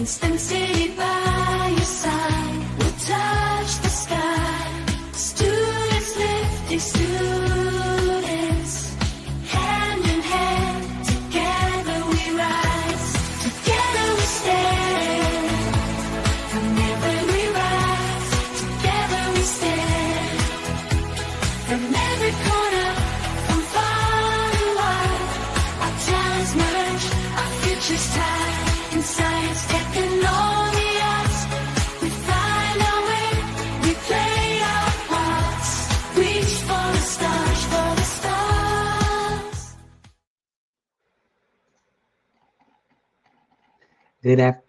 and STEM City by your side. We'll touch the sky. Students lifting students. Hand in hand, together we rise. Together we stand. From every rise, together we stand. From every corner, from far and wide, our talents merge, our futures tied. In science, tech, and all the arts, we find our way, we play our parts. Reach for the stars, for the stars.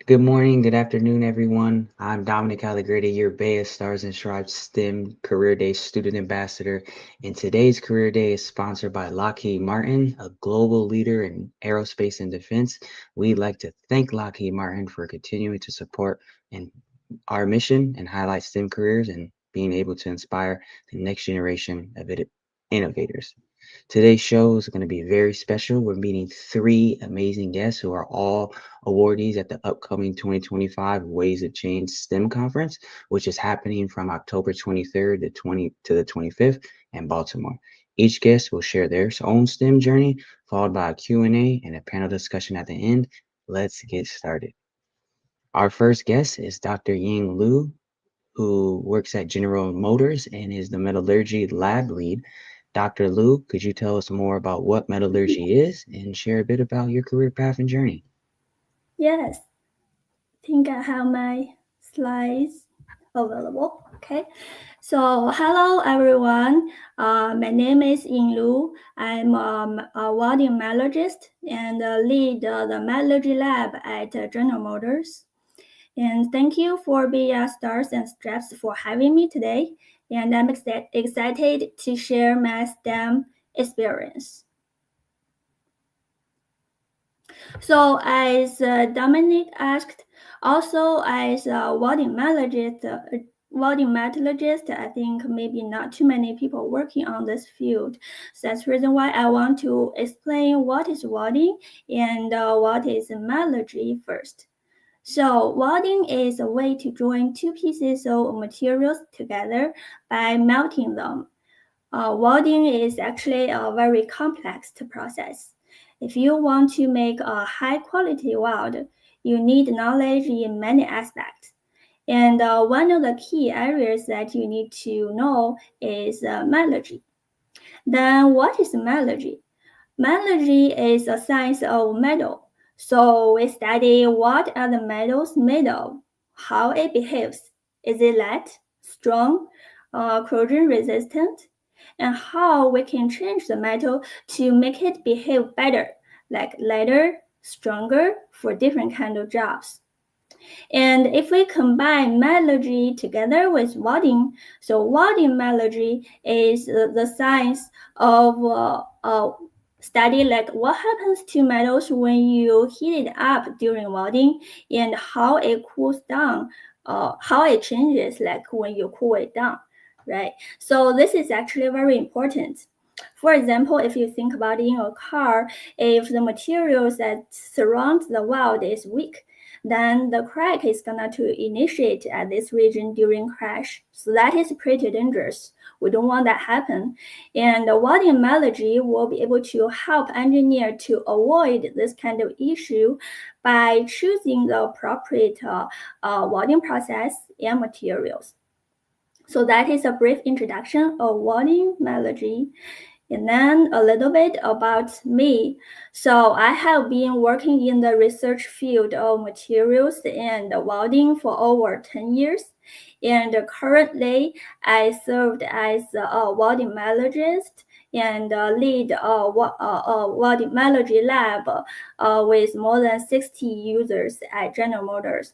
Good morning, good afternoon, everyone. I'm Dominic Allegretti, your BEYA Stars and Stripes STEM Career Day Student Ambassador. And today's Career Day is sponsored by Lockheed Martin, a global leader in aerospace and defense. We'd like to thank Lockheed Martin for continuing to support our mission and highlight STEM careers and being able to inspire the next generation of innovators. Today's show is going to be very special. We're meeting three amazing guests who are all awardees at the upcoming 2025 Ways of Change STEM Conference, which is happening from October 23rd to the 25th in Baltimore. Each guest will share their own STEM journey, followed by a Q&A and a panel discussion at the end. Let's get started. Our first guest is Dr. Ying Liu, who works at General Motors and is the metallurgy lab lead. Dr. Liu, could you tell us more about what metallurgy is and share a bit about your career path and journey? Yes, I think I have my slides available. Okay, so hello everyone. My name is Ying Lu. I'm a welding metallurgist and lead the metallurgy lab at General Motors. And thank you for BEYA Stars and Stripes for having me today. And I'm excited to share my STEM experience. So as Dominic asked, also as a welding metallurgist, I think maybe not too many people working on this field. So that's the reason why I want to explain what is welding and what is metallurgy first. So welding is a way to join two pieces of materials together by melting them. Welding is actually a very complex process. If you want to make a high quality weld, you need knowledge in many aspects. And one of the key areas that you need to know is metallurgy. Then what is metallurgy? Metallurgy is a science of metal. So we study what are the metals made of, how it behaves. Is it light, strong, corrosion resistant? And how we can change the metal to make it behave better, like lighter, stronger for different kind of jobs. And if we combine metallurgy together with welding, so welding metallurgy is the science of study like what happens to metals when you heat it up during welding and how it cools down, how it changes like when you cool it down, right? So this is actually very important. For example, if you think about it in a car, if the materials that surround the weld is weak, then the crack is gonna to initiate at this region during crash. So that is pretty dangerous. We don't want that happen. And the welding metallurgy will be able to help engineer to avoid this kind of issue by choosing the appropriate welding process and materials. So that is a brief introduction of welding metallurgy. And then a little bit about me. So I have been working in the research field of materials and welding for over 10 years. And currently, I served as a welding metallurgist and lead a welding metallurgy lab with more than 60 users at General Motors.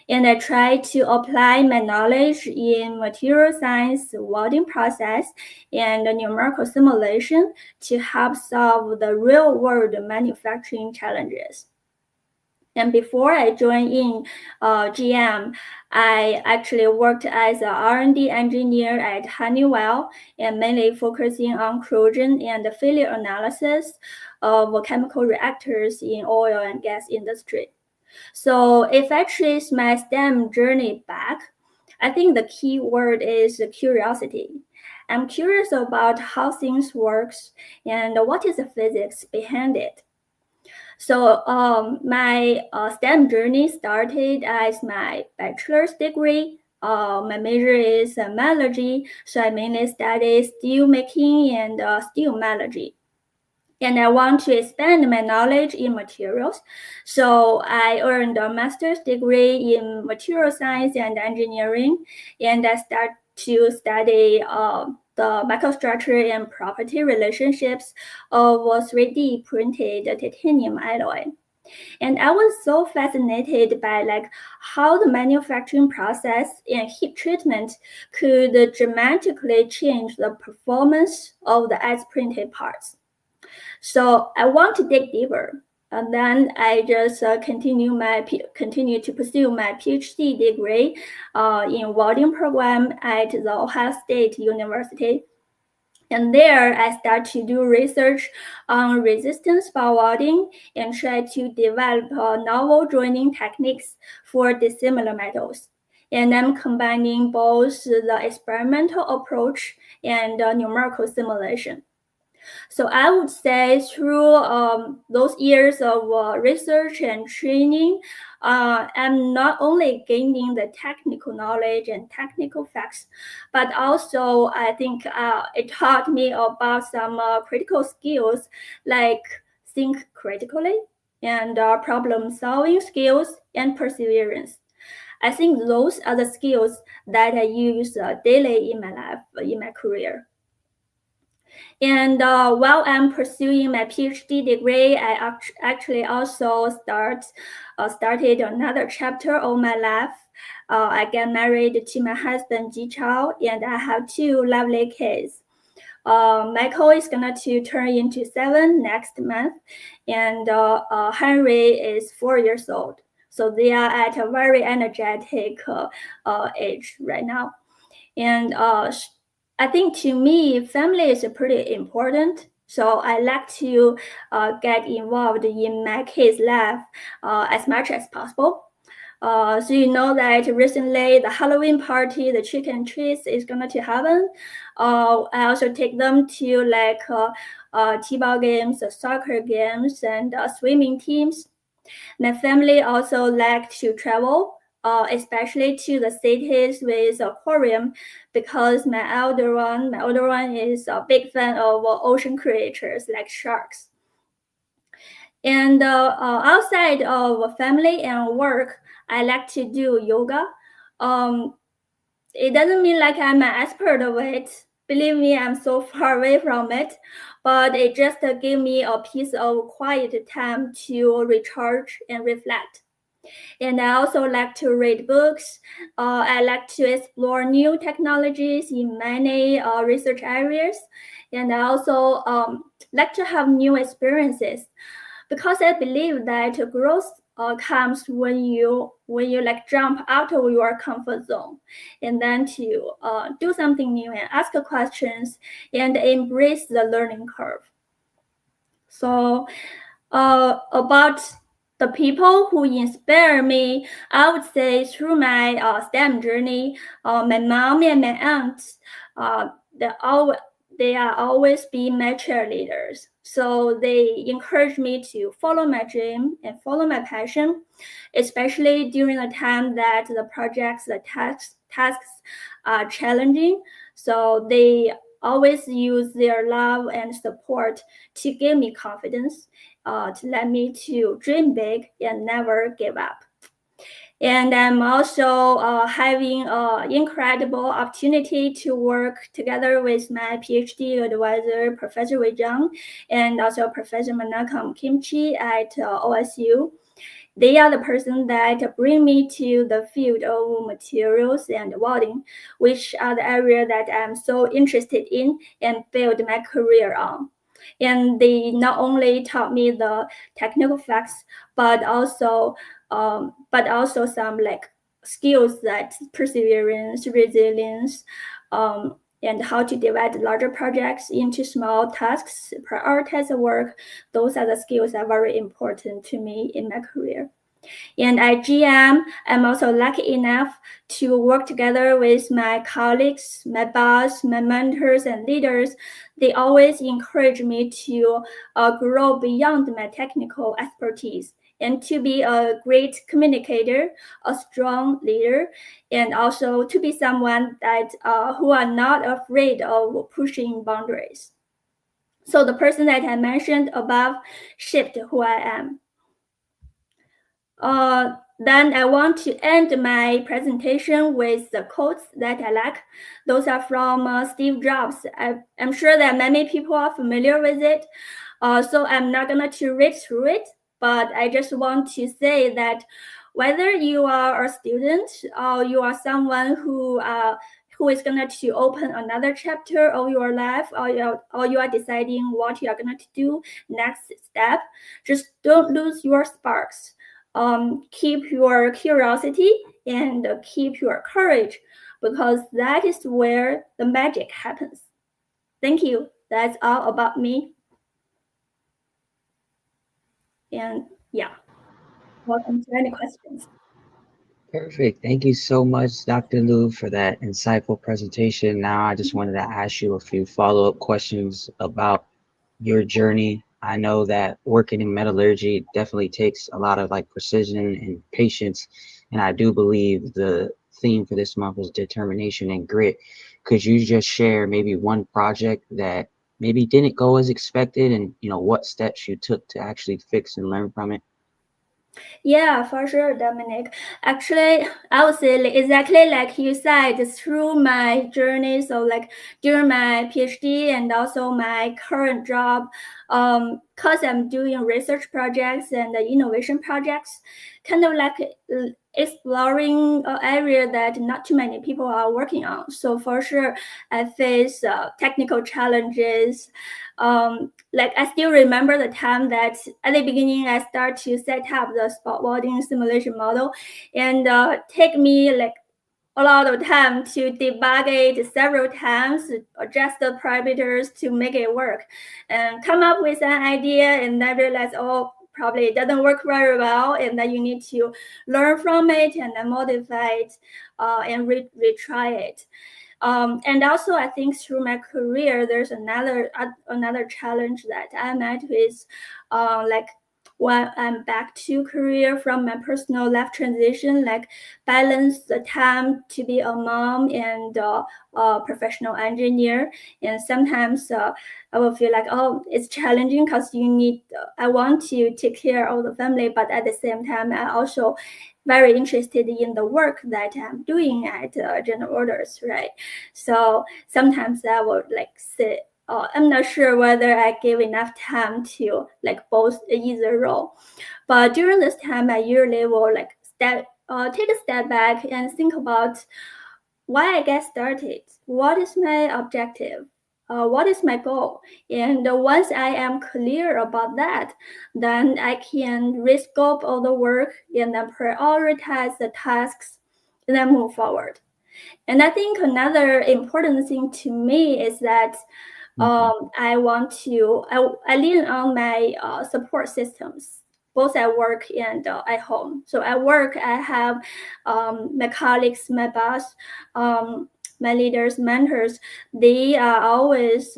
And I try to apply my knowledge in material science, welding process, and numerical simulation to help solve the real-world manufacturing challenges. And before I joined in GM, I actually worked as an R&D engineer at Honeywell and mainly focusing on corrosion and failure analysis of chemical reactors in oil and gas industry. So if I trace my STEM journey back, I think the key word is curiosity. I'm curious about how things works and what is the physics behind it. So my STEM journey started as my bachelor's degree. My major is metallurgy, so I mainly study steel making and steel metallurgy. And I want to expand my knowledge in materials. So I earned a master's degree in material science and engineering, and I start to study the microstructure and property relationships of 3D printed titanium alloy. And I was so fascinated by like how the manufacturing process and heat treatment could dramatically change the performance of the as printed parts. So I want to dig deeper. And then I just continue to pursue my PhD degree in welding program at the Ohio State University. And there I start to do research on resistance bar welding and try to develop novel joining techniques for dissimilar metals. And I'm combining both the experimental approach and numerical simulation. So I would say through those years of research and training, I'm not only gaining the technical knowledge and technical facts, but also I think it taught me about some critical skills like think critically and problem solving skills and perseverance. I think those are the skills that I use daily in my life, in my career. And while I'm pursuing my PhD degree, I actually also started another chapter of my life. I got married to my husband Ji Chao, and I have two lovely kids. Michael is gonna to turn into 7 next month, and Henry is 4 years old. So they are at a very energetic age right now. And I think to me, family is pretty important. So I like to get involved in my kids' life as much as possible. So you know that recently the Halloween party, the trick and treats is gonna to happen. I also take them to like t-ball games, soccer games, and swimming teams. My family also like to travel, especially to the cities with aquarium, because my older one is a big fan of ocean creatures like sharks. And outside of family and work, I like to do yoga. It doesn't mean like I'm an expert of it. Believe me, I'm so far away from it, but it just gives me a piece of quiet time to recharge and reflect. And I also like to read books. I like to explore new technologies in many research areas. And I also like to have new experiences because I believe that growth comes when you like jump out of your comfort zone and then to do something new and ask questions and embrace the learning curve. So about the people who inspire me, I would say through my STEM journey, my mom and my aunts, they are always be my cheerleaders. So they encourage me to follow my dream and follow my passion, especially during the time that the projects, the tasks are challenging. So they always use their love and support to give me confidence, to let me to dream big and never give up. And I'm also having an incredible opportunity to work together with my PhD advisor, Professor Wei Zhang, and also Professor Manakam Kimchi at OSU. They are the person that bring me to the field of materials and welding, which are the area that I'm so interested in and build my career on. And they not only taught me the technical facts, but also some like skills that perseverance, resilience, and how to divide larger projects into small tasks, prioritize the work. Those are the skills that are very important to me in my career. And at GM, I'm also lucky enough to work together with my colleagues, my boss, my mentors, and leaders. They always encourage me to grow beyond my technical expertise and to be a great communicator, a strong leader, and also to be someone that who are not afraid of pushing boundaries. So the person that I mentioned above shaped who I am. Then I want to end my presentation with the quotes that I like. Those are from Steve Jobs. I'm sure that many people are familiar with it. So I'm not going to read through it, but I just want to say that whether you are a student or you are someone who is going to open another chapter of your life, or you are deciding what you are going to do next step, just don't lose your sparks. Keep your curiosity and keep your courage, because that is where the magic happens. Thank you. That's all about me. And yeah, welcome to any questions. Perfect. Thank you so much, Dr. Lu, for that insightful presentation. Now, I just wanted to ask you a few follow-up questions about your journey. I know that working in metallurgy definitely takes a lot of like precision and patience. And I do believe the theme for this month is determination and grit. Could you just share maybe one project that maybe didn't go as expected, and what steps you took to actually fix and learn from it? Yeah, for sure, Dominic. Actually, I would say exactly like you said, through my journey, so like during my PhD and also my current job, because I'm doing research projects and innovation projects, kind of like exploring an area that not too many people are working on. So for sure, I face technical challenges. Like I still remember the time that at the beginning I start to set up the spot welding simulation model, and take me like a lot of time to debug it several times, adjust the parameters to make it work, and come up with an idea, and then realize, oh, probably it doesn't work very well, and then you need to learn from it and then modify it and retry it. And also, I think through my career, there's another challenge that I met with, like when I'm back to career from my personal life transition, like balance the time to be a mom and a professional engineer. And sometimes I will feel like, oh, it's challenging because you need. I want to take care of the family, but at the same time, I also very interested in the work that I'm doing at General Orders, right? So sometimes I would like sit. I'm not sure whether I give enough time to like both either role, but during this time, I usually will like take a step back and think about why I get started. What is my objective? What is my goal? And once I am clear about that, then I can rescope all the work and then prioritize the tasks and then move forward. And I think another important thing to me is that I want to, I lean on my support systems, both at work and at home. So at work, I have my colleagues, my boss, my leaders, mentors. They are always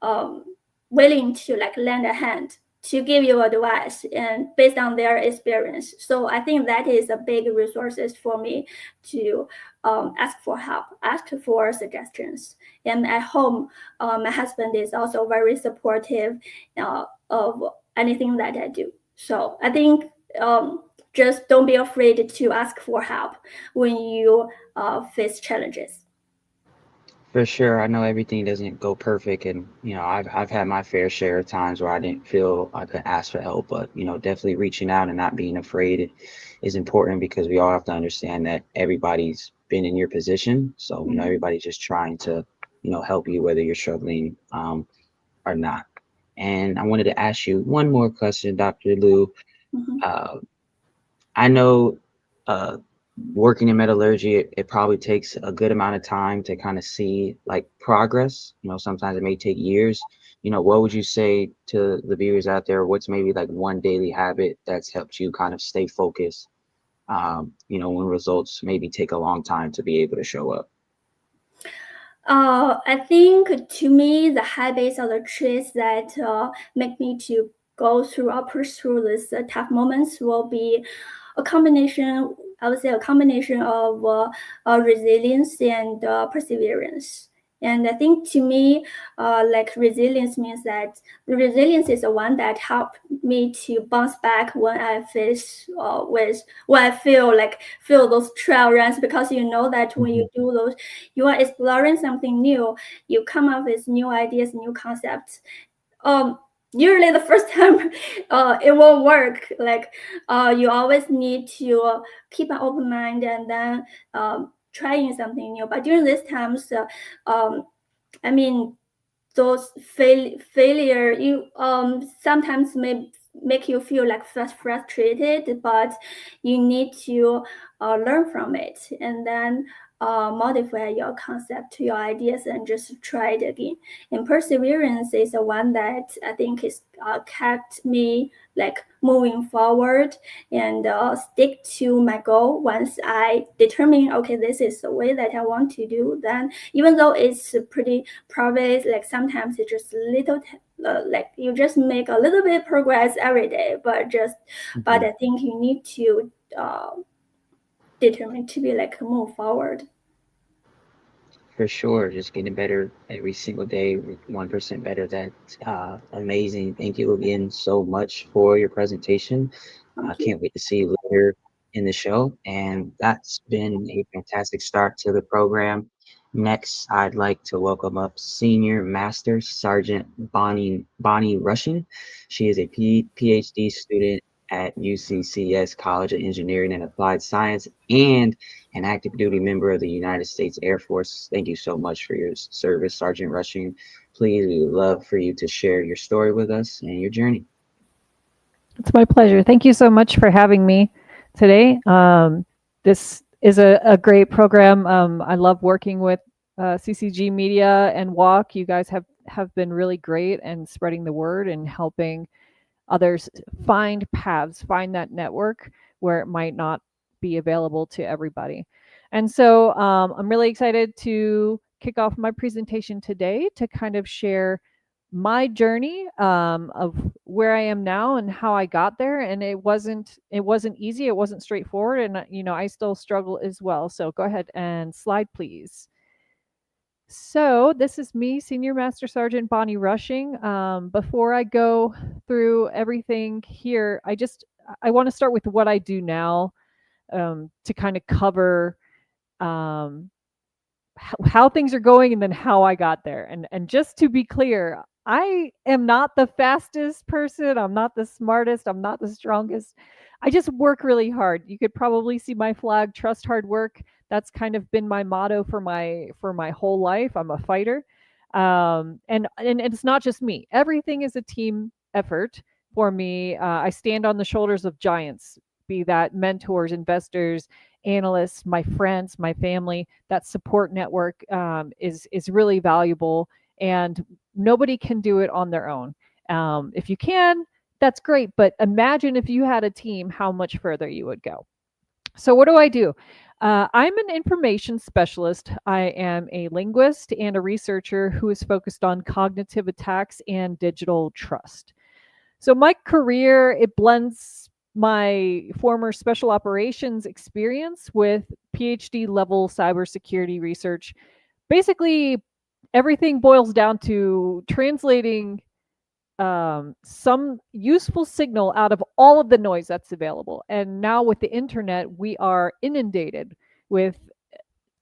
um, willing to like lend a hand to give you advice and based on their experience. So I think that is a big resources for me to ask for help, ask for suggestions. And at home, my husband is also very supportive of anything that I do. So I think just don't be afraid to ask for help when you face challenges. For sure, I know everything doesn't go perfect, and I've had my fair share of times where I didn't feel I could ask for help, but definitely reaching out and not being afraid is important, because we all have to understand that everybody's been in your position, so everybody's just trying to help you whether you're struggling or not. And I wanted to ask you one more question, Dr. Lu. Mhm. Uh, I know uh, working in metallurgy, it probably takes a good amount of time to kind of see like progress. Sometimes it may take years. what would you say to the viewers out there? What's maybe like one daily habit that's helped you kind of stay focused, when results maybe take a long time to be able to show up? I think to me, the habits or the traits that make me to go through or push through this tough moments will be a combination. I would say a combination of resilience and perseverance. And I think to me, like resilience means that the resilience is the one that helped me to bounce back when I face when I feel those trail runs, because you know that when you Mhm. do those, you are exploring something new, you come up with new ideas, new concepts. um Usually the first time it won't work. Like you always need to keep an open mind and then trying something new. But during these times, I mean, those failure you sometimes may make you feel like frustrated, but you need to learn from it and then modify your concept, your ideas, and just try it again. And perseverance is the one that I think is kept me like moving forward and stick to my goal. Once I determine, okay, this is the way that I want to do, then even though it's pretty private, like sometimes it's just little like you just make a little bit progress every day, but Mhm. I think you need to determine to be like move forward. For sure, just getting better every single day, 1% better. That's amazing. Thank you again so much for your presentation. I Thank you. can't wait to see you later in the show. And that's been a fantastic start to the program. Next, I'd like to welcome up Senior Master Sergeant Bonnie Rushing. She is a PhD student at UCCS College of Engineering and Applied Science and an active duty member of the United States Air Force. Thank you so much for your service, Sergeant Rushing. Please, we would love for you to share your story with us and your journey. It's my pleasure. Thank you so much for having me today. This is a great program. I love working with CCG Media and Walk. You guys have been really great and spreading the word and helping others find paths, find that network where it might not be available to everybody. And so I'm really excited to kick off my presentation today to kind of share my journey of where I am now and how I got there. And it wasn't easy. It wasn't straightforward. And I still struggle as well. So go ahead and slide, please. So this is me, Senior Master Sergeant Bonnie Rushing. Before I go through everything here, I want to start with what I do now to kind of cover um, how things are going and then how I got there. And just to be clear, I am not the fastest person. I'm not the smartest. I'm not the strongest. I just work really hard. You could probably see my flag, trust hard work. That's kind of been my motto for my whole life. I'm a fighter. And it's not just me. Everything is a team effort for me. I stand on the shoulders of giants, be that mentors, investors, analysts, my friends, my family. That support network is really valuable, and nobody can do it on their own. If you can, that's great. But imagine if you had a team, how much further you would go. So, what do I do? I'm an information specialist. I am a linguist and a researcher who is focused on cognitive attacks and digital trust. So my career, it blends my former special operations experience with PhD level cybersecurity research. Basically, everything boils down to translating some useful signal out of all of the noise that's available. And now with the internet, we are inundated with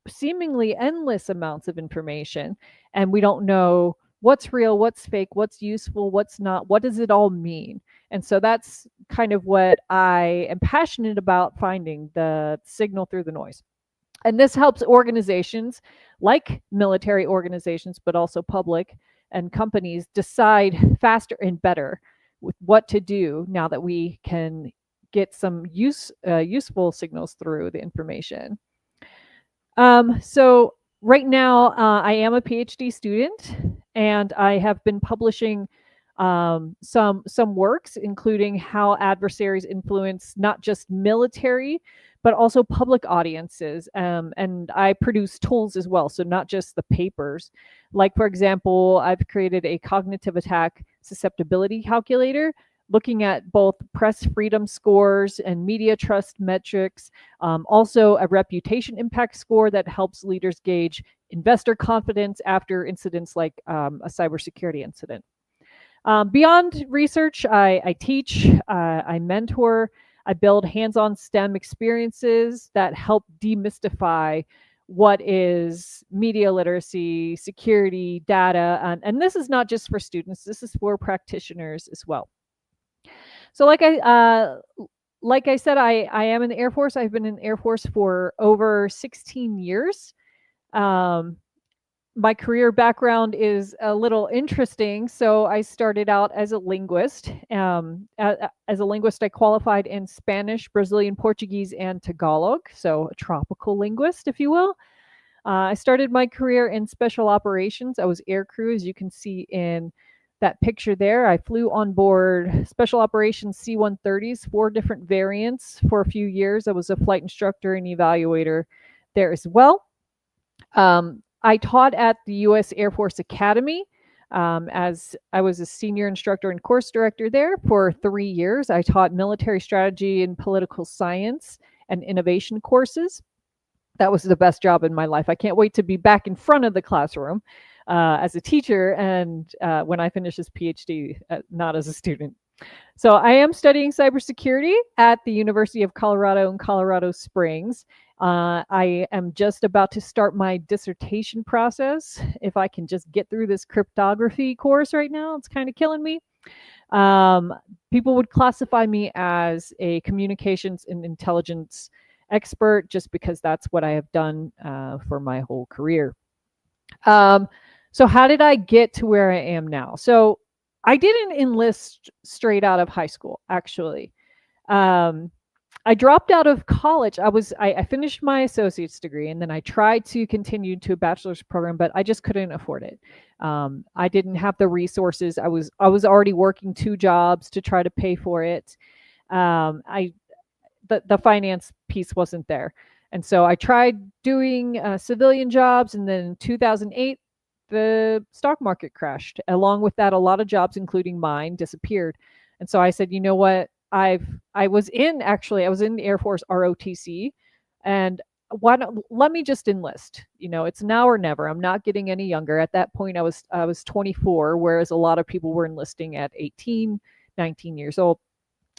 seemingly endless amounts of information, and we don't know what's real, what's fake, what's useful, what's not, what does it all mean. And so that's kind of what I am passionate about, finding the signal through the noise. And this helps organizations like military organizations, but also public and companies decide faster and better with what to do now that we can get some useful signals through the information. So right now, I am a PhD student, and I have been publishing some works, including how adversaries influence not just military, but also public audiences. And I produce tools as well, so not just the papers. Like, for example, I've created a cognitive attack susceptibility calculator, looking at both press freedom scores and media trust metrics, also a reputation impact score that helps leaders gauge investor confidence after incidents like a cybersecurity incident. Beyond research, I teach, I mentor, I build hands-on STEM experiences that help demystify what is media literacy, security, data, and this is not just for students, this is for practitioners as well. So like I said, I am in the Air Force. I've been in the Air Force for over 16 years. My career background is a little interesting. So I started out as a linguist. As a linguist, I qualified in Spanish, Brazilian Portuguese, and Tagalog. So a tropical linguist, if you will. I started my career in special operations. I was air crew, as you can see in that picture there. I flew on board special operations C-130s, 4 different variants for a few years. I was a flight instructor and evaluator there as well. I taught at the U.S. Air Force Academy as I was a senior instructor and course director there for 3 years. I taught military strategy and political science and innovation courses. That was the best job in my life. I can't wait to be back in front of the classroom as a teacher and when I finish this PhD, not as a student. So I am studying cybersecurity at the University of Colorado in Colorado Springs. I am just about to start my dissertation process. If I can just get through this cryptography course right now, it's kind of killing me. People would classify me as a communications and intelligence expert just because that's what I have done for my whole career. So how did I get to where I am now? So I didn't enlist straight out of high school, actually. I dropped out of college. I finished my associate's degree, and then I tried to continue to a bachelor's program, but I just couldn't afford it. I didn't have the resources. I was already working 2 jobs to try to pay for it. The finance piece wasn't there. And so I tried doing civilian jobs, and then in 2008, the stock market crashed. Along with that, a lot of jobs, including mine, disappeared. And so I said, you know what? I was in the Air Force ROTC, and let me just enlist. It's now or never. I'm not getting any younger. At that point, I was 24, whereas a lot of people were enlisting at 18, 19 years old.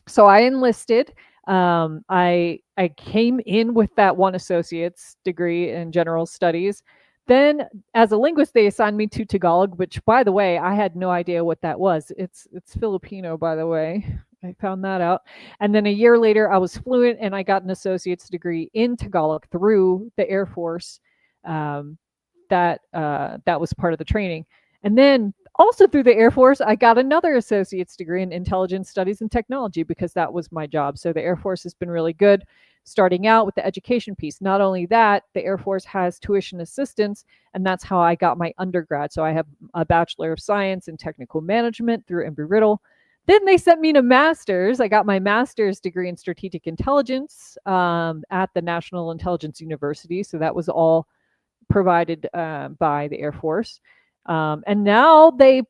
So I enlisted. I came in with that 1 associate's degree in general studies. Then, as a linguist, they assigned me to Tagalog, which, by the way, I had no idea what that was. It's Filipino, by the way. I found that out. And then a year later, I was fluent, and I got an associate's degree in Tagalog through the Air Force. That was part of the training. And then also through the Air Force, I got another associate's degree in intelligence studies and technology because that was my job. So the Air Force has been really good starting out with the education piece. Not only that, the Air Force has tuition assistance, and that's how I got my undergrad. So I have a Bachelor of Science in Technical Management through Embry-Riddle. Then they sent me to master's. I got my master's degree in strategic intelligence at the National Intelligence University. So that was all provided by the Air Force. And now they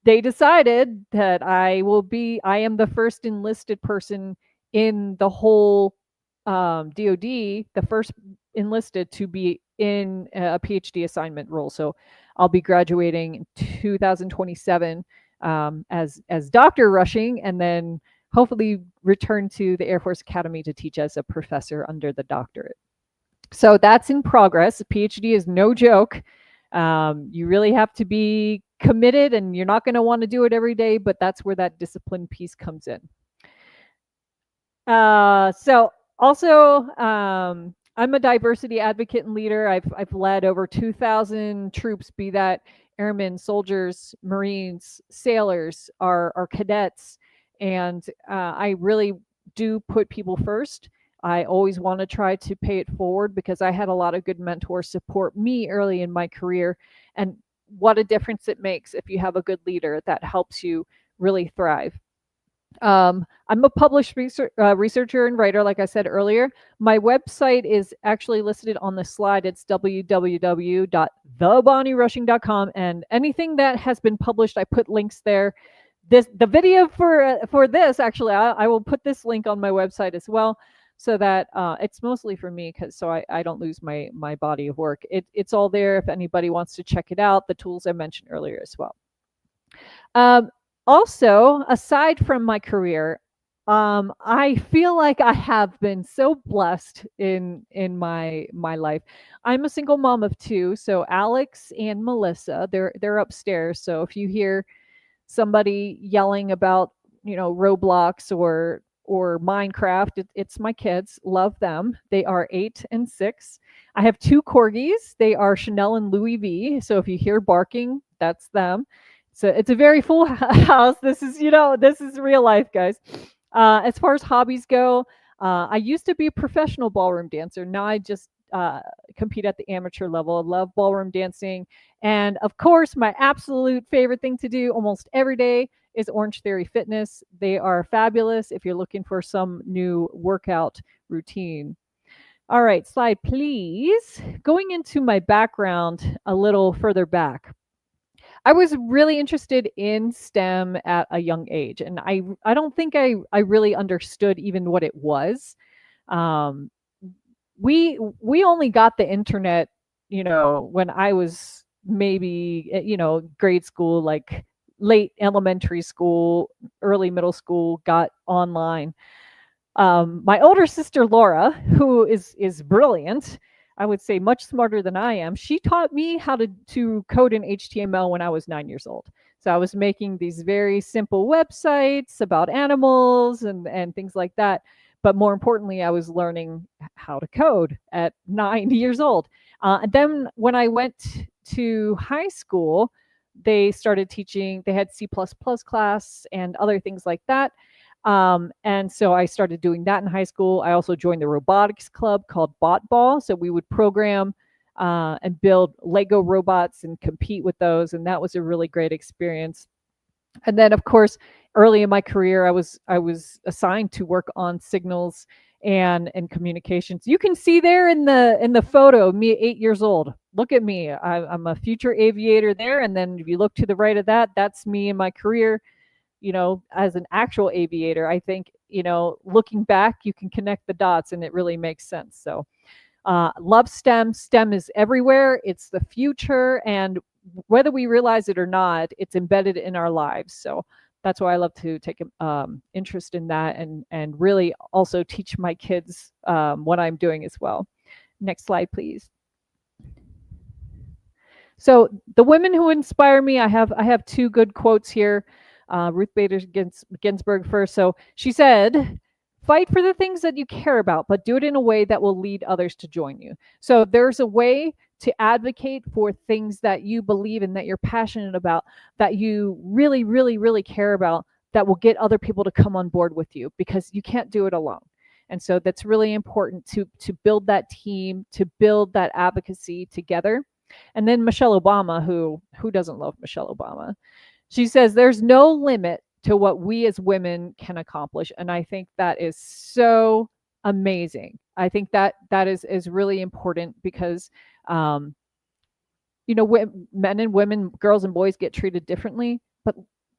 decided that I am the first enlisted person in the whole DOD, the first enlisted to be in a PhD assignment role. So I'll be graduating in 2027 as Dr. Rushing, and then hopefully return to the Air Force Academy to teach as a professor under the doctorate. So that's in progress. A PhD is no joke. You really have to be committed, and you're not going to want to do it every day, but that's where that discipline piece comes in. So also, I'm a diversity advocate and leader. I've led over 2,000 troops, be that airmen, soldiers, Marines, sailors, our cadets, and I really do put people first. I always want to try to pay it forward because I had a lot of good mentors support me early in my career. And what a difference it makes if you have a good leader that helps you really thrive. I'm a published researcher and writer, like I said earlier. My website is actually listed on the slide. It's www.thebonnierushing.com, and anything that has been published, I put links there. The video for this, actually, I will put this link on my website as well, so that it's mostly for me, because I don't lose my body of work. It's all there if anybody wants to check it out. The tools I mentioned earlier as well. Also, aside from my career, I feel like I have been so blessed in my life. I'm a single mom of two, so Alex and Melissa, they're upstairs. So if you hear somebody yelling about, Roblox or Minecraft, it's my kids. Love them. They are 8 and 6. I have 2 corgis. They are Chanel and Louis V. So if you hear barking, that's them. So it's a very full house. This is real life, guys. As far as hobbies go, I used to be a professional ballroom dancer. Now I just compete at the amateur level. I love ballroom dancing. And of course, my absolute favorite thing to do almost every day is Orange Theory Fitness. They are fabulous if you're looking for some new workout routine. All right, slide, please. Going into my background a little further back. I was really interested in STEM at a young age, and I don't think I really understood even what it was. Um, we only got the internet, when I was maybe grade school, like late elementary school, early middle school, got online. My older sister Laura, who is brilliant, I would say much smarter than I am, she taught me how to code in HTML when I was 9 years old. So I was making these very simple websites about animals and things like that. But more importantly, I was learning how to code at 9 years old. And then when I went to high school, they started teaching, they had C++ class and other things like that. And so I started doing that in high school. I also joined the robotics club called Bot Ball. So we would program and build Lego robots and compete with those. And that was a really great experience. And then, of course, early in my career, I was assigned to work on signals and communications. You can see there in the photo, me 8 years old. Look at me. I'm a future aviator there. And then if you look to the right of that, that's me in my career. As an actual aviator, I think, looking back, you can connect the dots and it really makes sense. So love STEM. STEM is everywhere. It's the future. And whether we realize it or not, it's embedded in our lives. So that's why I love to take interest in that and really also teach my kids what I'm doing as well. Next slide, please. So the women who inspire me, I have 2 good quotes here. Ruth Bader Ginsburg first. So she said, fight for the things that you care about, but do it in a way that will lead others to join you. So there's a way to advocate for things that you believe in, that you're passionate about, that you really, really, really care about, that will get other people to come on board with you, because you can't do it alone. And so that's really important to build that team, to build that advocacy together. And then Michelle Obama, who doesn't love Michelle Obama? She says there's no limit to what we as women can accomplish. And I think that is so amazing. I think that is really important, because, men and women, girls and boys get treated differently. But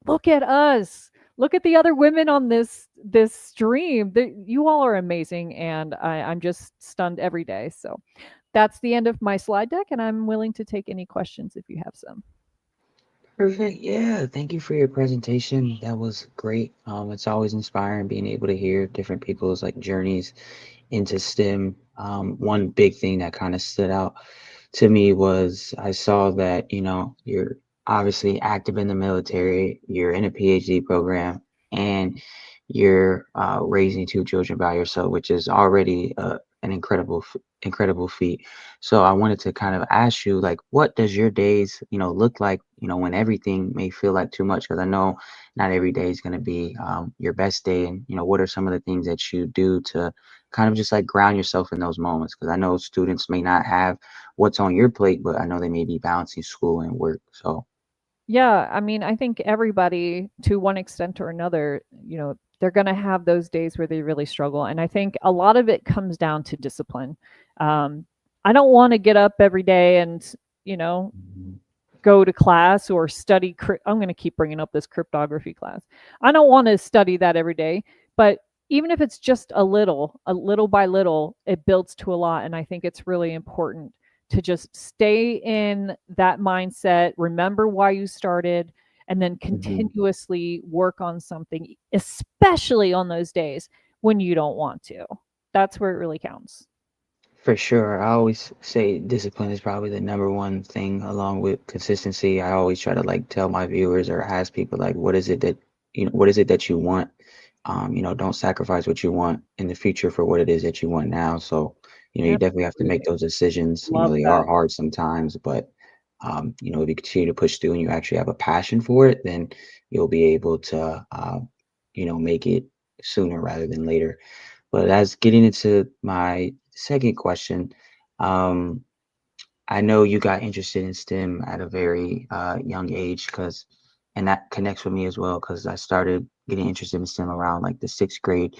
look at us. Look at the other women on this stream. You all are amazing. And I'm just stunned every day. So that's the end of my slide deck. And I'm willing to take any questions if you have some. Perfect. Yeah. Thank you for your presentation. That was great. It's always inspiring being able to hear different people's journeys into STEM. One big thing that kind of stood out to me was I saw that, you're obviously active in the military, you're in a PhD program, and you're raising 2 children by yourself, which is already an incredible feat. So I wanted to kind of ask you, what does your days, look like, when everything may feel like too much? Because I know not every day is going to be your best day. And, what are some of the things that you do to kind of just like ground yourself in those moments, because I know students may not have what's on your plate, but I know they may be balancing school and work. So Yeah, I mean, I think everybody, to one extent or another, they're going to have those days where they really struggle. And I think a lot of it comes down to discipline. Um, I don't want to get up every day and, you know, mhm, go to class or study. I'm going to keep bringing up this cryptography class. I don't want to study that every day, but even if it's just a little by little, it builds to a lot. And I think it's really important to just stay in that mindset, remember why you started, and then mhm. continuously work on something, especially on those days when you don't want to. That's where it really counts. For sure. I always say discipline is probably the number one thing along with consistency. I always try to like tell my viewers or ask people like, what is it that, what is it that you want? Don't sacrifice what you want in the future for what it is that you want now. So, you definitely have to make Absolutely. those decisions. Love They that. are hard sometimes, but, if you continue to push through and you actually have a passion for it, then you'll be able to, make it sooner rather than later. But as getting into my second question, um, I know you got interested in STEM at a very young age, and that connects with me as well, because I started getting interested in STEM around like the sixth grade.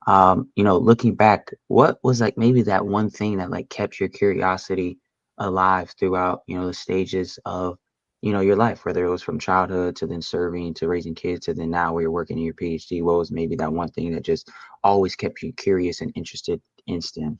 Looking back, what was like maybe that one thing that like kept your curiosity alive throughout, the stages of, your life, whether it was from childhood to then serving to raising kids to then now where you're working in your PhD? What was maybe that one thing that just always kept you curious and interested in STEM?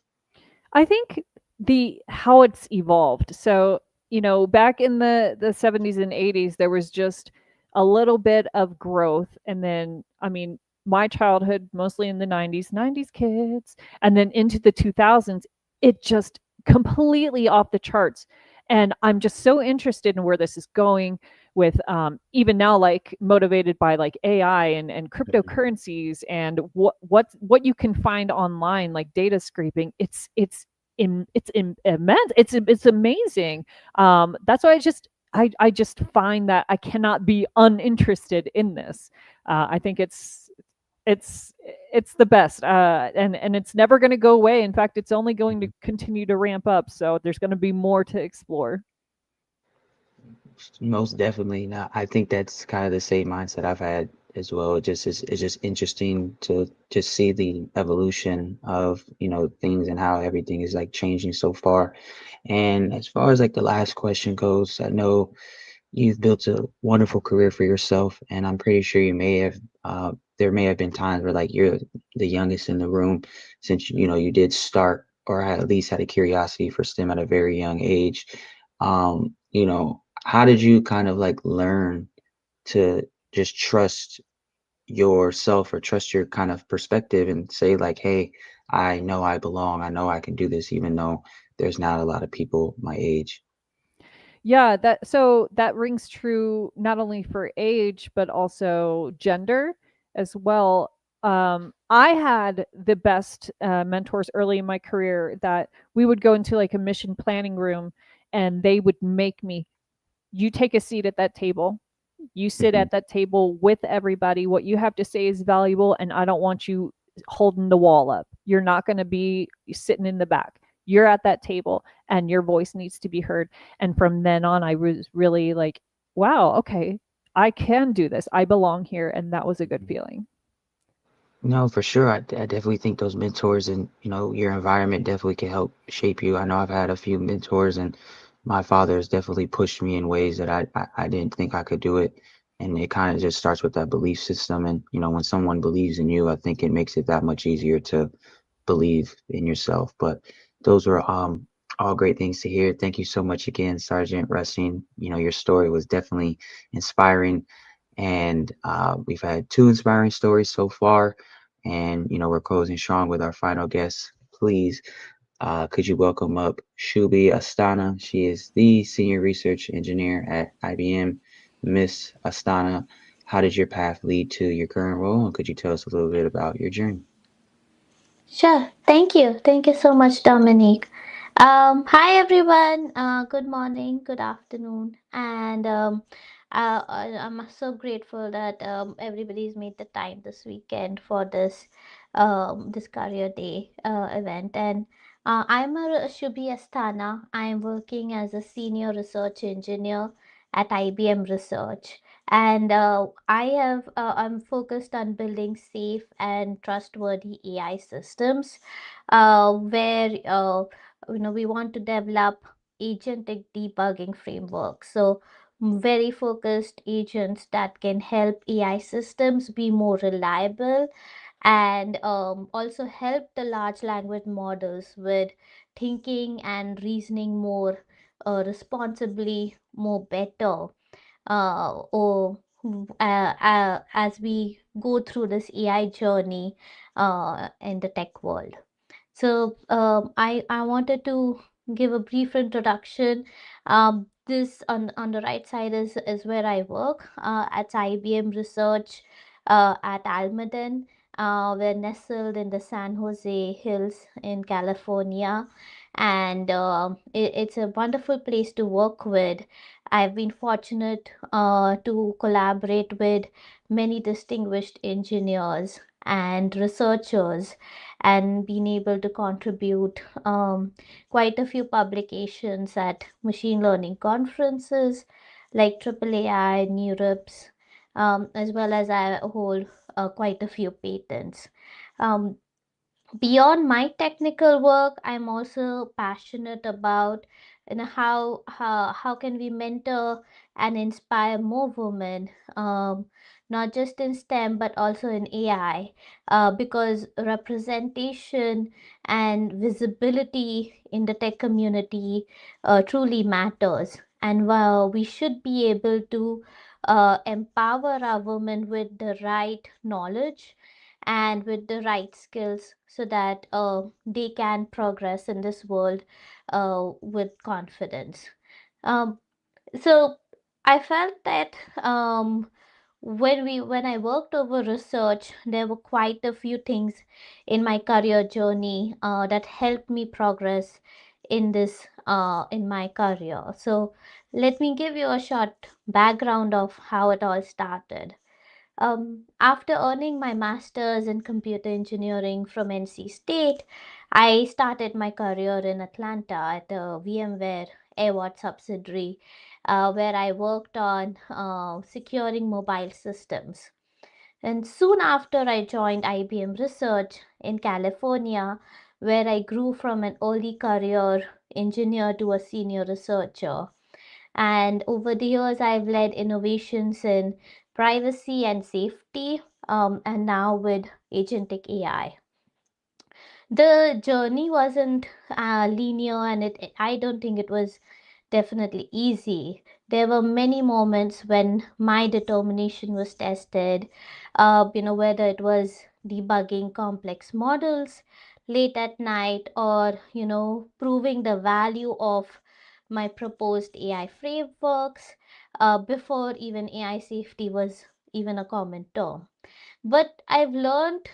I think the how it's evolved. So, back in the 70s and 80s, there was just a little bit of growth. And then, I mean, my childhood, mostly in the 90s kids, and then into the 2000s, it just completely off the charts. And I'm just so interested in where this is going with even now, like motivated by like AI and cryptocurrencies and what you can find online, like data scraping. It's immense. It's amazing. That's why I just find that I cannot be uninterested in this. I think it's it's the best, and it's never going to go away. In fact, it's only going to continue to ramp up. So there's going to be more to explore. Most definitely. Now, I think that's kind of the same mindset I've had as well. It's just interesting to just see the evolution of, things and how everything is like changing so far. And as far as like the last question goes, I know you've built a wonderful career for yourself, and I'm pretty sure there may have been times where like you're the youngest in the room, since you did start or at least had a curiosity for STEM at a very young age. How did you kind of like learn to just trust yourself or trust your kind of perspective and say like, hey, I know I belong, I know I can do this, even though there's not a lot of people my age? Yeah, that rings true not only for age but also gender as well. I had the best mentors early in my career that we would go into like a mission planning room, and they would make me, you take a seat at that table. You sit Mhm. at that table with everybody. What you have to say is valuable, and I don't want you holding the wall up. You're not going to be sitting in the back. You're at that table, and your voice needs to be heard. And from then on, I was really like, wow, okay, I can do this. I belong here. And that was a good feeling. No, for sure. I definitely think those mentors and your environment definitely can help shape you. I know I've had a few mentors, and my father has definitely pushed me in ways that I didn't think I could do it. And it kind of just starts with that belief system. And when someone believes in you, I think it makes it that much easier to believe in yourself. But those were all great things to hear. Thank you so much again, Sergeant Rustine. Your story was definitely inspiring, and we've had two inspiring stories so far. And we're closing strong with our final guest. Please, could you welcome up Shubi Astana? She is the senior research engineer at IBM. Miss Astana, how did your path lead to your current role, and could you tell us a little bit about your journey? Sure. Thank you. Thank you so much, Dominique. Hi, everyone. Good morning, good afternoon. And I'm so grateful that everybody's made the time this weekend for this this career day event. And I'm a Shubhi Asthana. I'm working as a senior research engineer at IBM Research. And I'm focused on building safe and trustworthy AI systems, where we want to develop agentic debugging frameworks. So very focused agents that can help AI systems be more reliable, and also help the large language models with thinking and reasoning more responsibly, more better, or as we go through this AI journey in the tech world. So I wanted to give a brief introduction. This on the right side is where I work at IBM Research at Almaden. We're nestled in the San Jose Hills in California, and it's a wonderful place to work with. I've been fortunate to collaborate with many distinguished engineers and researchers, and been able to contribute quite a few publications at machine learning conferences like AAAI, NeurIPS, as well as I hold quite a few patents. Um, Beyond my technical work, I'm also passionate about, how can we mentor and inspire more women, not just in STEM but also in AI, because representation and visibility in the tech community truly matters. And while we should be able to empower our women with the right knowledge and with the right skills, so that they can progress in this world with confidence. Um, so I felt that when I worked over research, there were quite a few things in my career journey that helped me progress in this in my career. So let me give you a short background of how it all started. After earning my master's in computer engineering from NC State, I started my career in Atlanta at a VMware AWAT subsidiary, where I worked on securing mobile systems. And soon after, I joined IBM Research in California, where I grew from an early career engineer to a senior researcher. And over the years, I've led innovations in privacy and safety, and now with agentic AI. The journey wasn't linear, and I don't think it was definitely easy. There were many moments when my determination was tested, whether it was debugging complex models late at night, or, proving the value of my proposed AI frameworks before even AI safety was even a common term. But I've learned,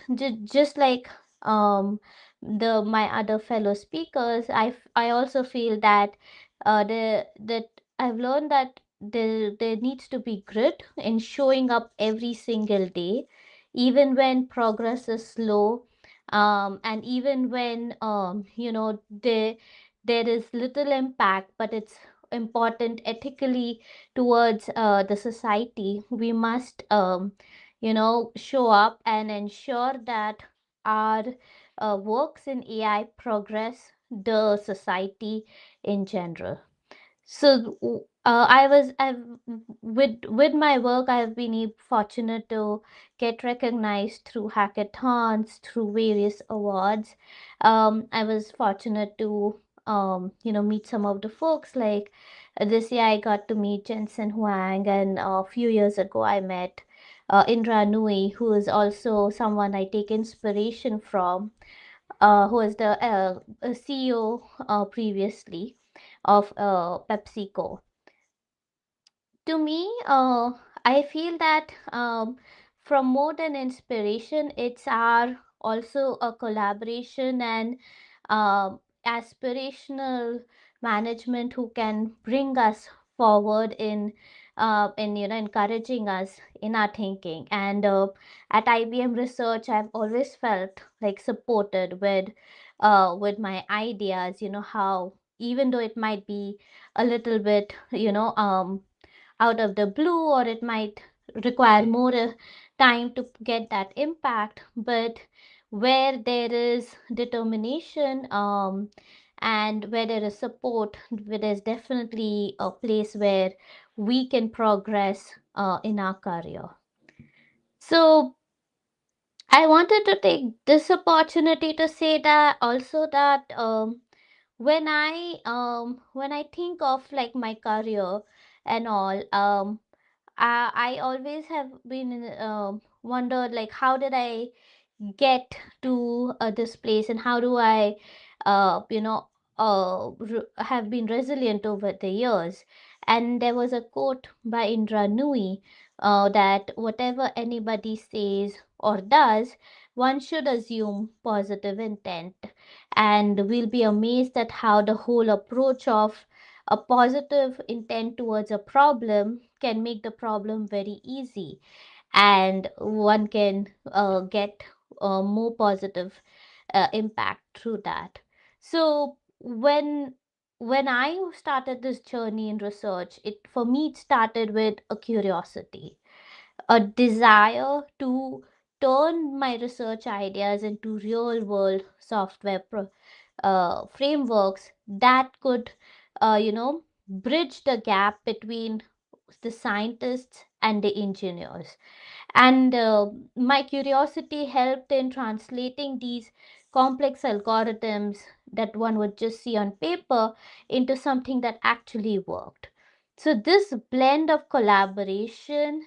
just like the my other fellow speakers, I also feel that that I've learned that there needs to be grit in showing up every single day, even when progress is slow, and even when there is little impact, but it's important ethically towards the society. We must show up and ensure that our works in AI progress the society in general. So I've with my work, I've been fortunate to get recognized through hackathons, through various awards. I was fortunate to meet some of the folks, like this year I got to meet Jensen Huang, and a few years ago I met Indra Nui, who is also someone I take inspiration from, who is the CEO previously of PepsiCo. To me, I feel that from more than inspiration, it's our also a collaboration and aspirational management who can bring us forward in in encouraging us in our thinking. And at IBM Research, I've always felt like supported with my ideas. How, even though it might be a little bit out of the blue, or it might require more time to get that impact, but where there is determination, and where there is support, where there's definitely a place where we can progress in our career. So I wanted to take this opportunity to say that also that when I think of like my career and all, I always have been wondered, like, how did I get to this place, and how do I uh, you know have been resilient over the years. And there was a quote by Indra Nui, that whatever anybody says or does, one should assume positive intent, and we'll be amazed at how the whole approach of a positive intent towards a problem can make the problem very easy, and one can get more positive impact through that. So when I started this journey in research, it for me it started with a curiosity, a desire to turn my research ideas into real world software frameworks that could bridge the gap between the scientists and the engineers. And my curiosity helped in translating these complex algorithms that one would just see on paper into something that actually worked. So this blend of collaboration,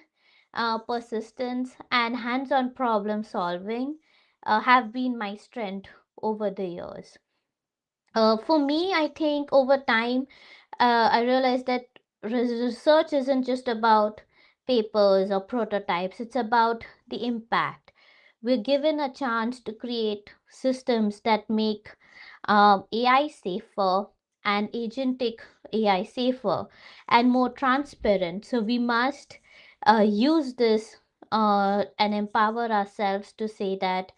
persistence, and hands-on problem solving have been my strength over the years. For me, I think over time, I realized that research isn't just about papers or prototypes, it's about the impact. We're given a chance to create systems that make AI safer, and agentic AI safer and more transparent. So we must use this and empower ourselves to say that,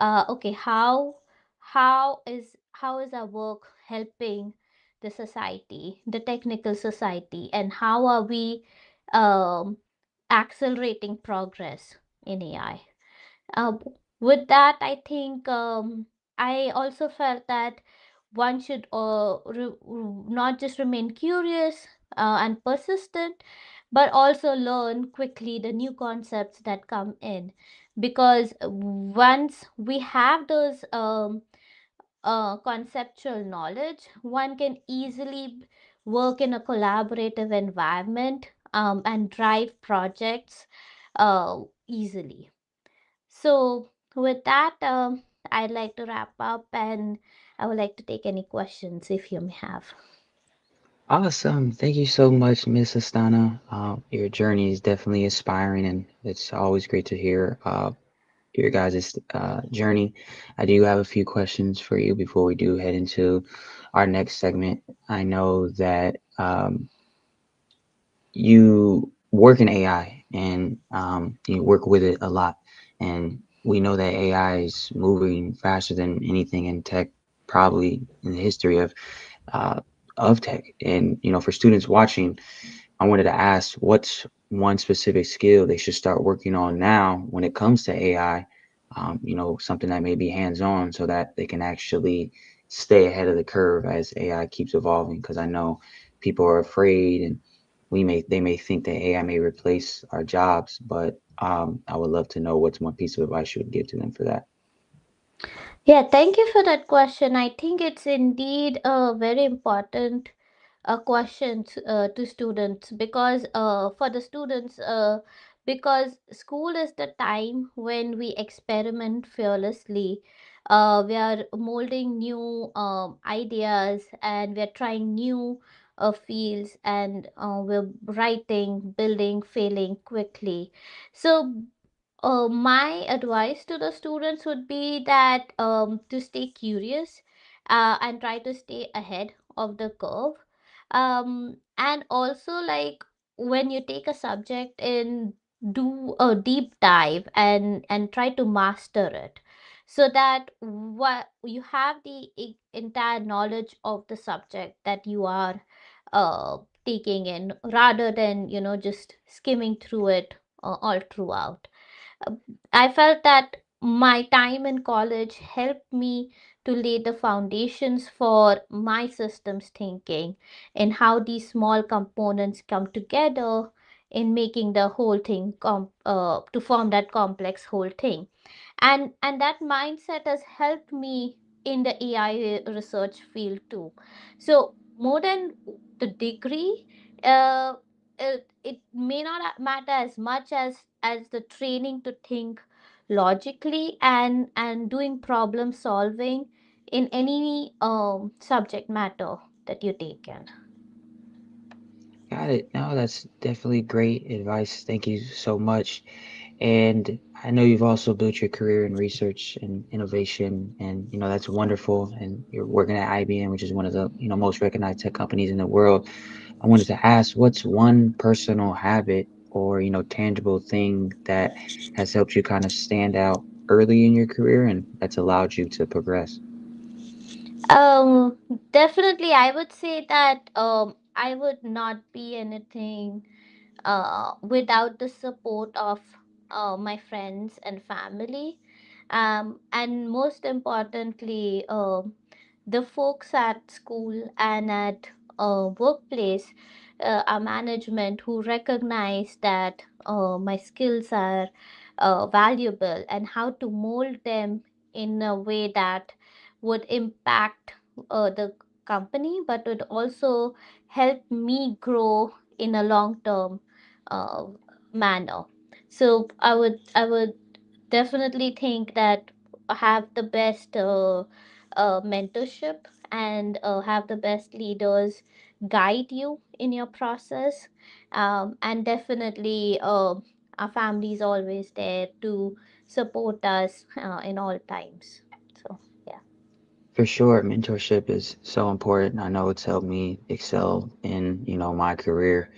okay, how is our work helping the society, the technical society, and how are we um, accelerating progress in AI? Uh, with that, I think I also felt that one should not just remain curious and persistent, but also learn quickly the new concepts that come in. Because once we have those conceptual knowledge, one can easily work in a collaborative environment, and drive projects easily. So, with that, I'd like to wrap up, and I would like to take any questions if you may have. Awesome. Thank you so much, Miss Astana. Your journey is definitely inspiring, and it's always great to hear your guys' journey. I do have a few questions for you before we do head into our next segment. I know that you work in AI and you work with it a lot. And we know that AI is moving faster than anything in tech, probably in the history uh, of tech. And for students watching, I wanted to ask, what's one specific skill they should start working on now when it comes to AI? Something that may be hands-on so that they can actually stay ahead of the curve as AI keeps evolving. Because I know people are afraid, and they may think that AI may replace our jobs, but I would love to know what's one piece of advice you would give to them for that. Yeah, thank you for that question. I think it's indeed a very important question to students, because for the students, because school is the time when we experiment fearlessly. We are molding new ideas, and we are trying new fields, and we're writing, building, failing quickly. So my advice to the students would be that, to stay curious, and try to stay ahead of the curve, and also, like, when you take a subject and do a deep dive and try to master it, so that what you have the entire knowledge of the subject that you are taking in, rather than just skimming through it all throughout. uh, I felt that my time in college helped me to lay the foundations for my systems thinking and how these small components come together in making the whole thing to form that complex whole thing. And that mindset has helped me in the AI research field too. So more than the degree, uh, it may not matter as much as the training to think logically and doing problem solving in any subject matter that you take in. Got it. No, that's definitely great advice. Thank you so much. And I know you've also built your career in research and innovation, and that's wonderful. And you're working at IBM, which is one of the most recognized tech companies in the world. I wanted to ask, what's one personal habit or tangible thing that has helped you kind of stand out early in your career and that's allowed you to progress? Um, Definitely, I would say that I would not be anything without the support of my friends and family, and most importantly, the folks at school and at workplace, our management, who recognize that my skills are valuable and how to mold them in a way that would impact the company, but would also help me grow in a long term uh, manner. So I would definitely think that have the best mentorship and have the best leaders guide you in your process, and definitely our family is always there to support us in all times. So yeah. For sure, mentorship is so important. I know it's helped me excel in, my career.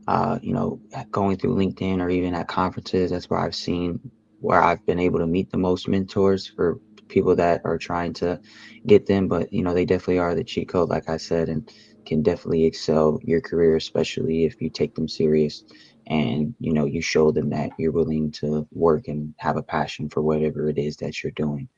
Going through LinkedIn or even at conferences, that's where I've been able to meet the most mentors for people that are trying to get them. But, they definitely are the cheat code, like I said, and can definitely excel your career, especially if you take them serious and, you show them that you're willing to work and have a passion for whatever it is that you're doing.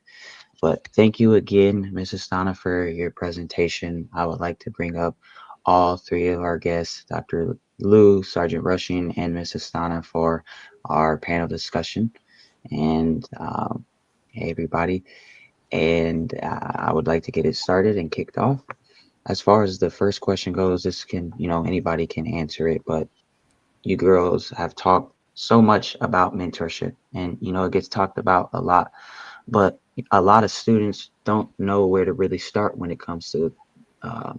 But thank you again, Mrs. Stana, for your presentation. I would like to bring up all three of our guests, Dr. Lou, Sergeant Rushing, and Mrs. Stana, for our panel discussion. And hey, everybody. And I would like to get it started and kicked off. As far as the first question goes, this can, anybody can answer it, but you girls have talked so much about mentorship, and, it gets talked about a lot, but a lot of students don't know where to really start when it comes to uh,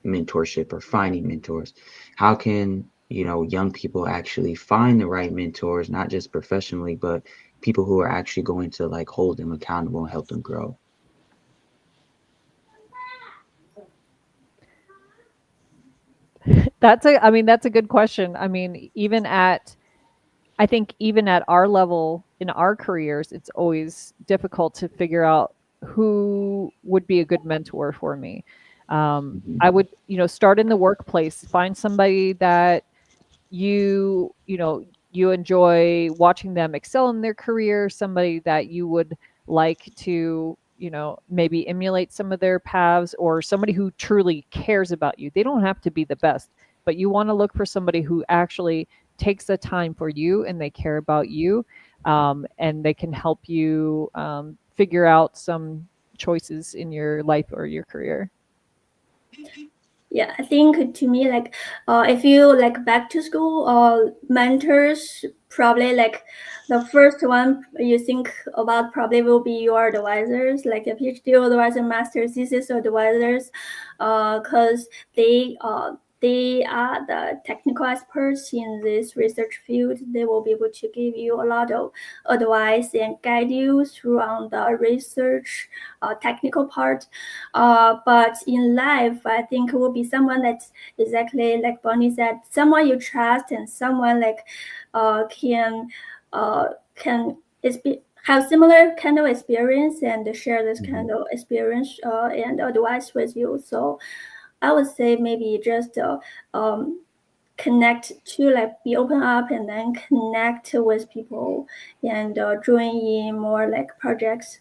mentorship or finding mentors. How can young people actually find the right mentors, not just professionally, but people who are actually going to like hold them accountable and help them grow? That's a good question. I think even at our level in our careers, it's always difficult to figure out who would be a good mentor for me. Mhm. I would, start in the workplace, find somebody that you enjoy watching them excel in their career, somebody that you would like to, maybe emulate some of their paths, or somebody who truly cares about you. They don't have to be the best, but you want to look for somebody who actually takes the time for you and they care about you, and they can help you figure out some choices in your life or your career. Yeah, I think to me, like, if you like back to school, mentors probably like the first one you think about probably will be your advisors, like a PhD advisor, master thesis advisors, because they they are the technical experts in this research field. They will be able to give you a lot of advice and guide you through on the research technical part. But in life, I think it will be someone that's exactly like Bonnie said, someone you trust and someone like can have similar kind of experience and share this kind of experience and advice with you. So I would say maybe just connect to like be open up and then connect with people and join in more like projects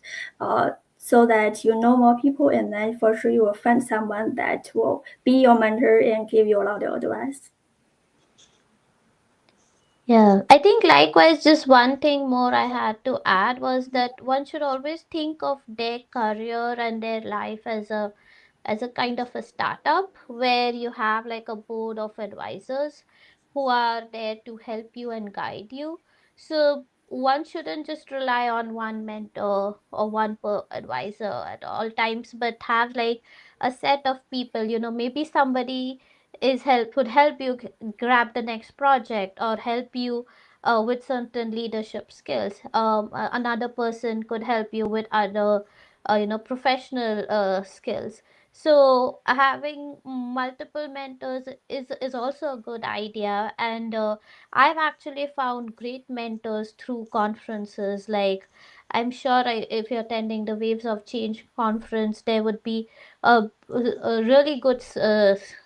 so that you know more people, and then for sure you will find someone that will be your mentor and give you a lot of advice. Yeah, I think likewise, just one thing more I had to add was that one should always think of their career and their life as a kind of a startup where you have like a board of advisors who are there to help you and guide you. So one shouldn't just rely on one mentor or one advisor at all times, but have like a set of people, maybe somebody is help could help you grab the next project or help you with certain leadership skills. Another person could help you with other professional skills. So having multiple mentors is also a good idea, and I've actually found great mentors through conferences. Like, I'm sure if you're attending the Waves of Change conference, there would be a really good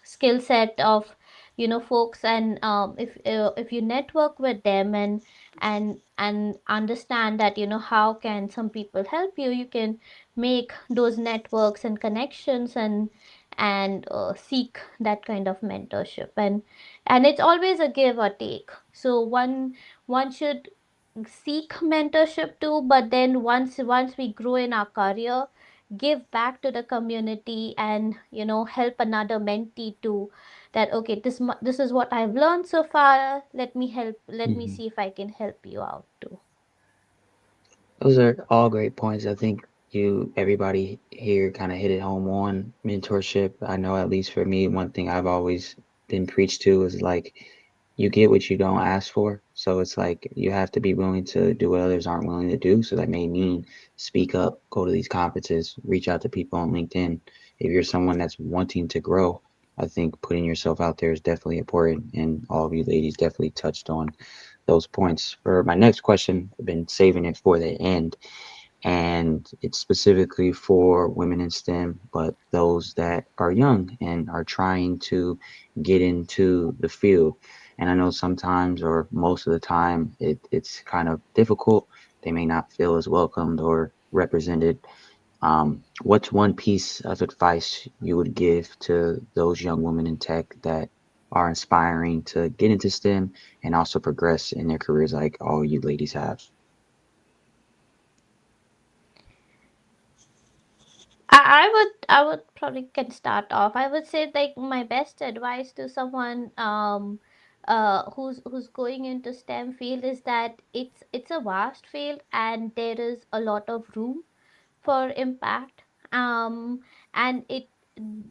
skill set of folks, and if you network with them and understand that how can some people help you, you can make those networks and connections and seek that kind of mentorship, and it's always a give or take. So one should seek mentorship too, but then once we grow in our career, give back to the community and help another mentee too, that okay, this is what I've learned so far, let me Mhm. see if I can help you out too. Those are all great points. I think everybody here kind of hit it home on mentorship. I know at least for me, one thing I've always been preached to is like you get what you don't ask for. So it's like you have to be willing to do what others aren't willing to do. So that may mean speak up, go to these conferences, reach out to people on LinkedIn. If you're someone that's wanting to grow, I think putting yourself out there is definitely important. And all of you ladies definitely touched on those points. For my next question, I've been saving it for the end, and it's specifically for women in STEM, but those that are young and are trying to get into the field. And I know sometimes, or most of the time, it's kind of difficult. They may not feel as welcomed or represented. What's one piece of advice you would give to those young women in tech that are inspiring to get into STEM and also progress in their careers like all you ladies have? I would probably can start off. I would say like my best advice to someone who's going into STEM field is that it's a vast field and there is a lot of room for impact. And it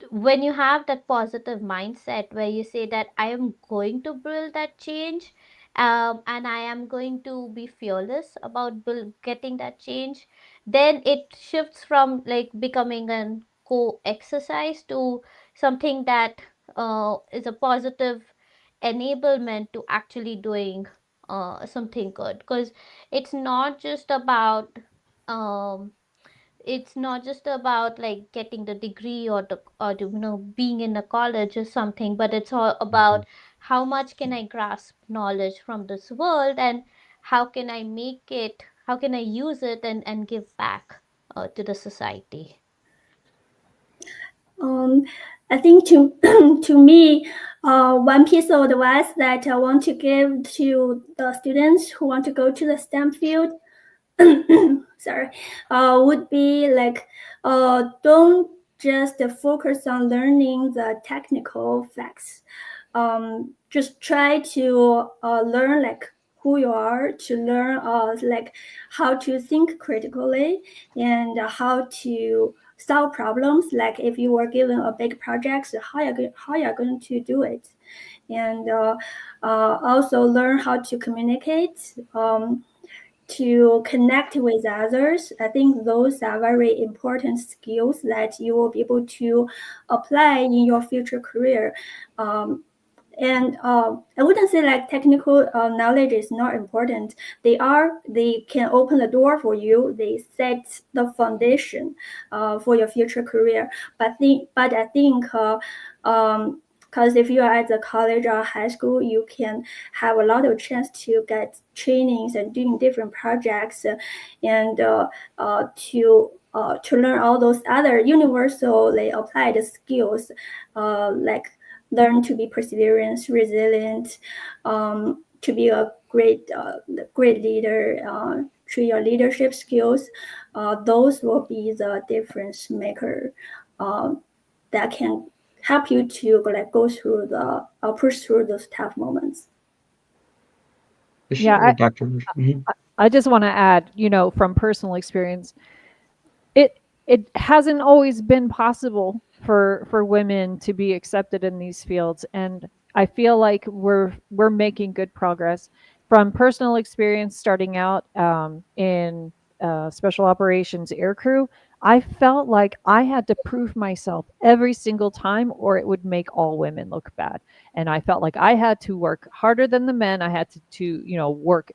when you have that positive mindset where you say that I am going to build that change, and I am going to be fearless about getting that change, then it shifts from like becoming an exercise to something that is a positive enablement to actually doing something good, because it's not just about um like getting the degree or being in a college or something, but it's all Mhm. about how much can I grasp knowledge from this world, and how can I use it and give back to the society. Um, I think to to me, one piece of advice that I want to give to the students who want to go to the STEM field, sorry, would be like, don't just focus on learning the technical facts. Just try to learn like who you are, to learn like how to think critically and how to solve problems. Like if you were given a big project, so how you going to do it, and also learn how to communicate, to connect with others. I think those are very important skills that you will be able to apply in your future career. And I wouldn't say like technical knowledge is not important. They can open the door for you. They set the foundation for your future career. But I think because if you are at the college or high school, you can have a lot of chance to get trainings and doing different projects, and to learn all those other universally applied skills, like learn to be perseverance, resilient, to be a great leader, through your leadership skills. Those will be the difference maker that can help you to like go through push through those tough moments. For Yeah, sure, Dr. Mhm. I just want to add, from personal experience, it hasn't always been possible for women to be accepted in these fields, and I feel like we're making good progress. From personal experience, starting out in special operations air crew, I felt like I had to prove myself every single time, or it would make all women look bad. And I felt like I had to work harder than the men. I had to work,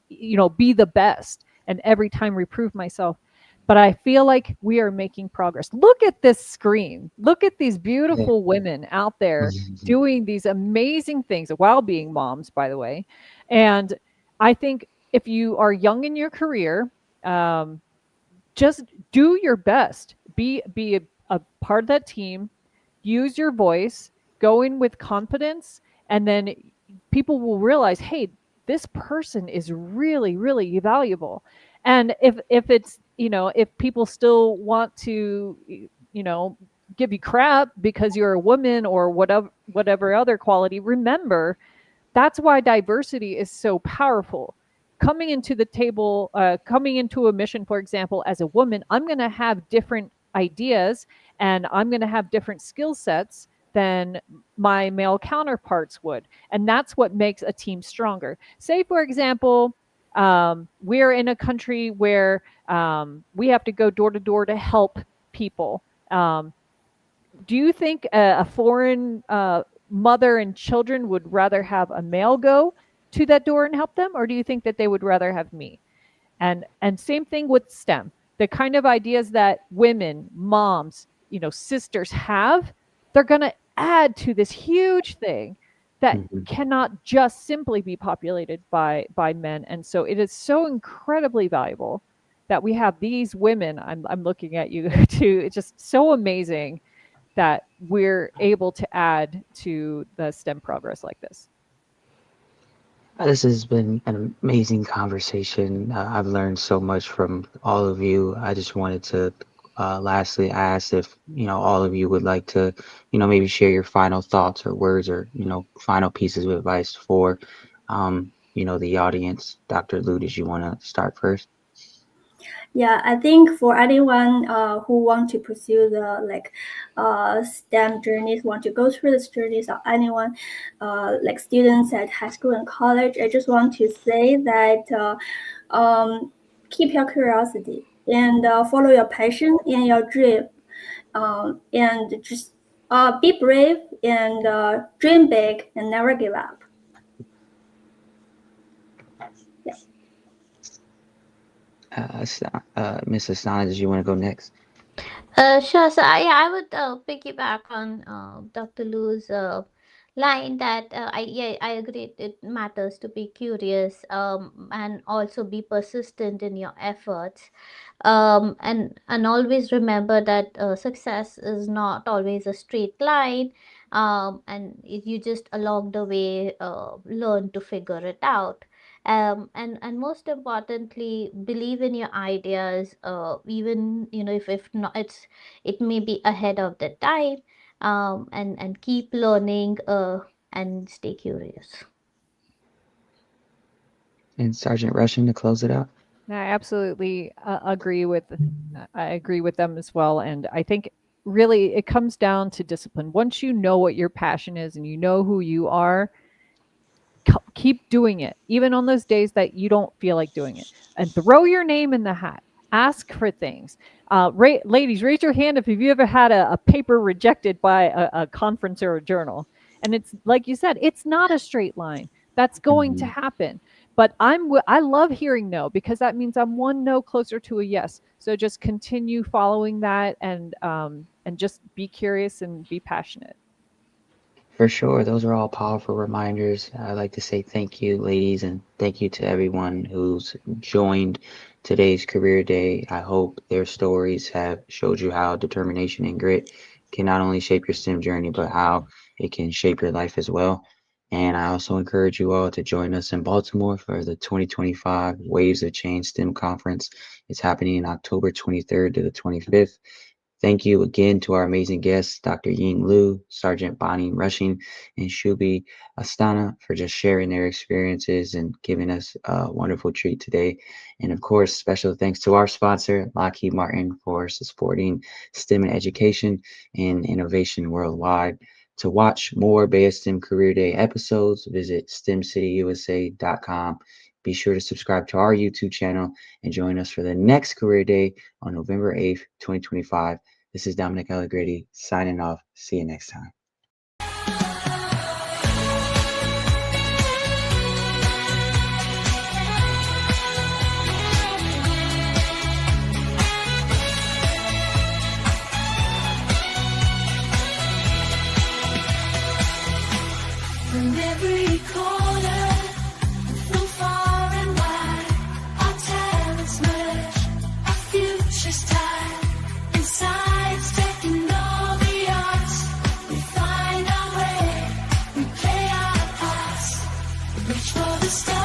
be the best, and every time reprove myself. But I feel like we are making progress. Look at this screen. Look at these Yeah. beautiful women out there doing these amazing things while being moms, by the way. And I think if you are young in your career, just do your best. Be a part of that team. Use your voice. Go in with confidence, and then people will realize, hey, this person is really, really valuable. And if it's if people still want to give you crap because you're a woman or whatever other quality, remember that's why diversity is so powerful. Coming into the table, coming into a mission, for example, as a woman, I'm going to have different ideas and I'm going to have different skill sets than my male counterparts would. And that's what makes a team stronger. Say, for example, we're in a country where we have to go door to door to help people. Do you think a foreign mother and children would rather have a male go to that door and help them, or do you think that they would rather have me? And same thing with STEM. The kind of ideas that women, moms, sisters have, they're going to add to this huge thing that Mhm. cannot just simply be populated by men. And so it is so incredibly valuable that we have these women. I'm looking at you too. It's just so amazing that we're able to add to the STEM progress like this. This has been an amazing conversation. I've learned so much from all of you. I just wanted to lastly ask if, all of you would like to, maybe share your final thoughts or words or, final pieces of advice for, the audience. Dr. Liu, did you want to start first? Yeah, I think for anyone who want to pursue the STEM journeys, want to go through this journeys, or anyone like students at high school and college, I just want to say that keep your curiosity and follow your passion and your dream, and just be brave and dream big and never give up. Yeah. Miss Asana, did you want to go next? Sure. So I would piggyback on Dr. Lu's line that I agree. It matters to be curious, and also be persistent in your efforts, and always remember that success is not always a straight line, and you just along the way learn to figure it out. And most importantly, believe in your ideas, even if not, it may be ahead of the time, and keep learning, and stay curious. And Sergeant Russian to close it out. I absolutely agree with them as well, and I think really it comes down to discipline. Once you know what your passion is and you know who you are, keep doing it, even on those days that you don't feel like doing it, and throw your name in the hat. Ask for things. Ladies, raise your hand if you ever had a paper rejected by a conference or a journal. And it's like you said, it's not a straight line. That's going to Mhm. happen. But I love hearing no, because that means I'm one no closer to a yes. So just continue following that, and just be curious and be passionate. For sure, those are all powerful reminders. I'd like to say thank you, ladies, and thank you to everyone who's joined today's career day. I hope their stories have showed you how determination and grit can not only shape your STEM journey, but how it can shape your life as well. And I also encourage you all to join us in Baltimore for the 2025 Waves of Change STEM Conference. It's happening in October 23rd to the 25th. Thank you again to our amazing guests, Dr. Ying Liu, Sergeant Bonnie Rushing, and Shubi Astana for just sharing their experiences and giving us a wonderful treat today. And of course, special thanks to our sponsor, Lockheed Martin, for supporting STEM and education and innovation worldwide. To watch more BEYA STEM Career Day episodes, visit STEMCityUSA.com. Be sure to subscribe to our YouTube channel and join us for the next Career Day on November 8th, 2025. This is Dominic Allegretti signing off. See you next time. From every corner, from far and wide, our talents merge, our futures tied. In science, tech, and all the arts, we find our way, we play our parts, reach for the stars.